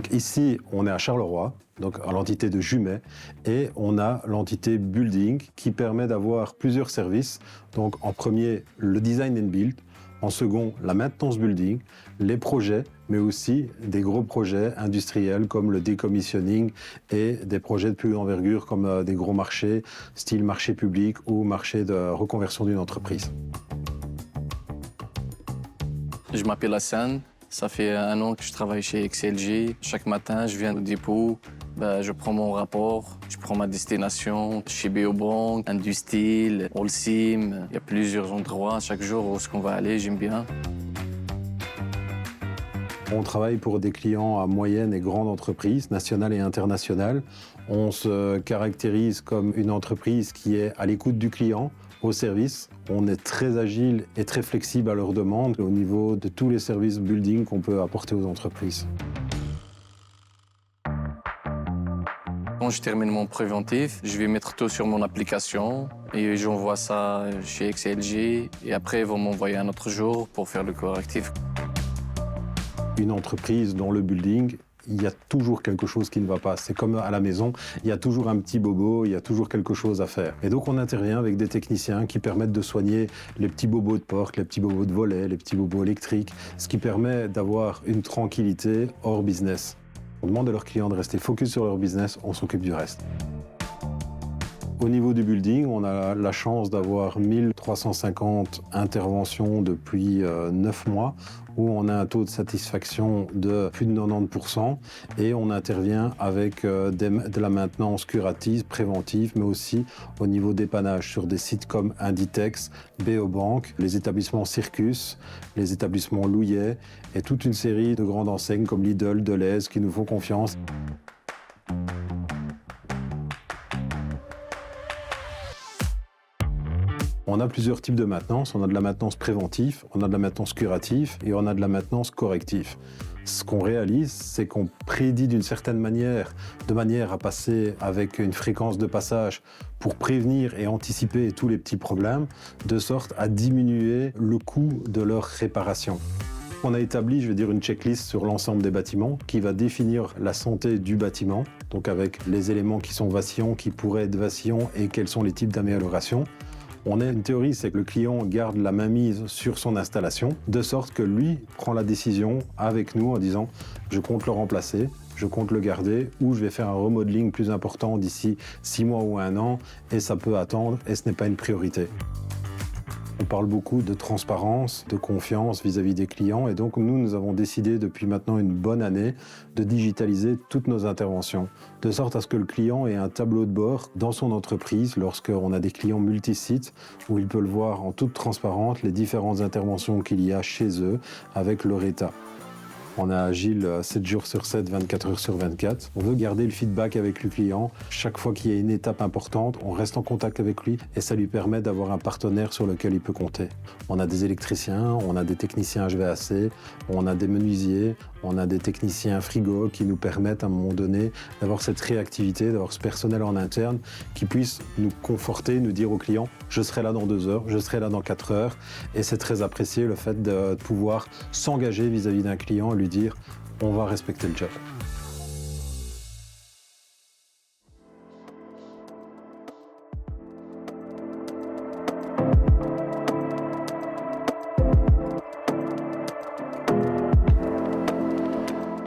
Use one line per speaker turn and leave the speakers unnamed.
Donc ici, on est à Charleroi, donc à l'entité de Jumet, et on a l'entité Building qui permet d'avoir plusieurs services. Donc en premier, le design and build, en second, la maintenance building, les projets, mais aussi des gros projets industriels comme le decommissioning et des projets de plus envergure comme des gros marchés, style marché public ou marché de reconversion d'une entreprise.
Je m'appelle Hassan, ça fait 1 an que je travaille chez XLG. Chaque matin, je viens au dépôt, je prends mon rapport, je prends ma destination chez Beobank, Industil, Holcim. Il y a plusieurs endroits chaque jour où on va aller, j'aime bien.
On travaille pour des clients à moyenne et grande entreprise, nationales et internationales. On se caractérise comme une entreprise qui est à l'écoute du client, au service. On est très agile et très flexible à leurs demandes au niveau de tous les services building qu'on peut apporter aux entreprises.
Quand je termine mon préventif, je vais mettre tout sur mon application et j'envoie ça chez XLG. Et après, ils vont m'envoyer un autre jour pour faire le correctif.
Une entreprise dans le building, il y a toujours quelque chose qui ne va pas. C'est comme à la maison, il y a toujours un petit bobo, il y a toujours quelque chose à faire. Et donc on intervient avec des techniciens qui permettent de soigner les petits bobos de porte, les petits bobos de volet, les petits bobos électriques, ce qui permet d'avoir une tranquillité hors business. On demande à leurs clients de rester focus sur leur business, on s'occupe du reste. Au niveau du building, on a la chance d'avoir 1350 interventions depuis 9 mois, où on a un taux de satisfaction de plus de 90%, et on intervient avec de la maintenance curative, préventive, mais aussi au niveau dépannage sur des sites comme Inditex, Beobank, les établissements Circus, les établissements Louillet, et toute une série de grandes enseignes comme Lidl, Delhaize, qui nous font confiance. On a plusieurs types de maintenance. On a de la maintenance préventive, on a de la maintenance curative et on a de la maintenance corrective. Ce qu'on réalise, c'est qu'on prédit d'une certaine manière, de manière à passer avec une fréquence de passage pour prévenir et anticiper tous les petits problèmes, de sorte à diminuer le coût de leur réparation. On a établi, une checklist sur l'ensemble des bâtiments qui va définir la santé du bâtiment, donc avec les éléments qui sont vacillants, qui pourraient être vacillants et quels sont les types d'amélioration. On a une théorie, c'est que le client garde la mainmise sur son installation, de sorte que lui prend la décision avec nous en disant « je compte le remplacer ». Je compte le garder ou je vais faire un remodeling plus important d'ici 6 mois ou 1 an et ça peut attendre et ce n'est pas une priorité. On parle beaucoup de transparence, de confiance vis-à-vis des clients et donc nous avons décidé depuis maintenant une bonne année de digitaliser toutes nos interventions, de sorte à ce que le client ait un tableau de bord dans son entreprise lorsqu'on a des clients multisites où il peut le voir en toute transparence les différentes interventions qu'il y a chez eux avec leur état. On est agile 7 jours sur 7, 24 heures sur 24. On veut garder le feedback avec le client. Chaque fois qu'il y a une étape importante, on reste en contact avec lui et ça lui permet d'avoir un partenaire sur lequel il peut compter. On a des électriciens, on a des techniciens HVAC, on a des menuisiers, on a des techniciens frigo qui nous permettent à un moment donné d'avoir cette réactivité, d'avoir ce personnel en interne qui puisse nous conforter, nous dire au client « je serai là dans 2 heures, je serai là dans 4 heures ». Et c'est très apprécié le fait de pouvoir s'engager vis-à-vis d'un client et lui dire « on va respecter le job ».